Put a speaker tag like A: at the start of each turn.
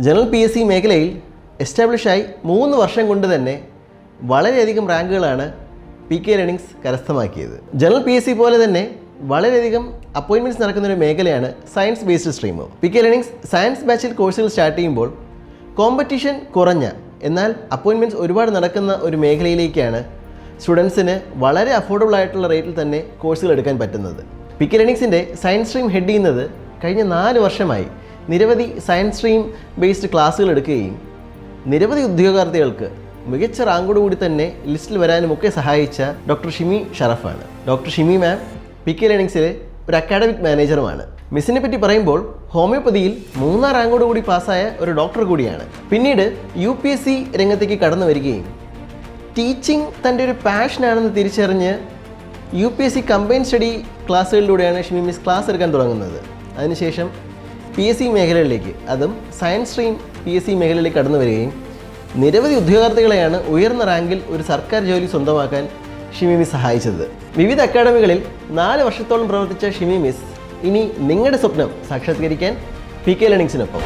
A: General PSC മേഖലയിൽ എസ്റ്റാബ്ലിഷായി 3 വർഷം കൊണ്ട് തന്നെ വളരെയധികം റാങ്കുകളാണ് PK ലേണിംഗ്സ് കരസ്ഥമാക്കിയത്. ജനറൽ PSC പോലെ തന്നെ വളരെയധികം അപ്പോയിൻമെൻറ്റ്സ് നടക്കുന്നൊരു മേഖലയാണ് science based stream. PK learnings science ബാച്ചിൽ കോഴ്സുകൾ സ്റ്റാർട്ട് ചെയ്യുമ്പോൾ കോമ്പറ്റീഷൻ കുറഞ്ഞ എന്നാൽ അപ്പോയിൻമെൻറ്റ്സ് ഒരുപാട് നടക്കുന്ന ഒരു മേഖലയിലേക്കാണ് സ്റ്റുഡൻസിന് വളരെ അഫോർഡബിൾ ആയിട്ടുള്ള റേറ്റിൽ തന്നെ കോഴ്സുകൾ എടുക്കാൻ പറ്റുന്നത്. PK ലേണിംഗ്സിൻ്റെ സയൻസ് സ്ട്രീം ഹെഡ് ചെയ്യുന്നത് കഴിഞ്ഞ 4 വർഷമായി നിരവധി സയൻസ് സ്ട്രീം ബേസ്ഡ് ക്ലാസ്സുകൾ എടുക്കുകയും നിരവധി ഉദ്യോഗാർത്ഥികൾക്ക് മികച്ച റാങ്കോടുകൂടി തന്നെ ലിസ്റ്റിൽ വരാനുമൊക്കെ സഹായിച്ച ഡോക്ടർ ഷിമി ഷറഫാണ്. ഡോക്ടർ ഷിമി മാം PK ലേണിംഗ്സിലെ ഒരു അക്കാഡമിക് മാനേജറുമാണ്. മിസ്സിനെ പറ്റി പറയുമ്പോൾ ഹോമിയോപ്പതിയിൽ 3ാം റാങ്കോടുകൂടി പാസ്സായ ഒരു ഡോക്ടർ കൂടിയാണ്. പിന്നീട് UPSC രംഗത്തേക്ക് കടന്നു വരികയും ടീച്ചിങ് തൻ്റെ ഒരു പാഷനാണെന്ന് തിരിച്ചറിഞ്ഞ് UPSC കമ്പൈൻ സ്റ്റഡി ക്ലാസ്സുകളിലൂടെയാണ് ഷിമി മിസ് ക്ലാസ് എടുക്കാൻ തുടങ്ങുന്നത്. അതിനുശേഷം PSC മേഖലയിലേക്ക്, അതും സയൻസ് സ്ട്രീം PSC മേഖലയിലേക്ക് കടന്നു വരികയും നിരവധി ഉദ്യോഗാർത്ഥികളെയാണ് ഉയർന്ന റാങ്കിൽ ഒരു സർക്കാർ ജോലി സ്വന്തമാക്കാൻ ഷിമി മിസ് സഹായിച്ചത്. വിവിധ അക്കാഡമികളിൽ 4 വർഷത്തോളം പ്രവർത്തിച്ച ഷിമി മിസ് ഇനി നിങ്ങളുടെ സ്വപ്നം സാക്ഷാത്കരിക്കാൻ PK ലേണിംഗ്സിനൊപ്പം.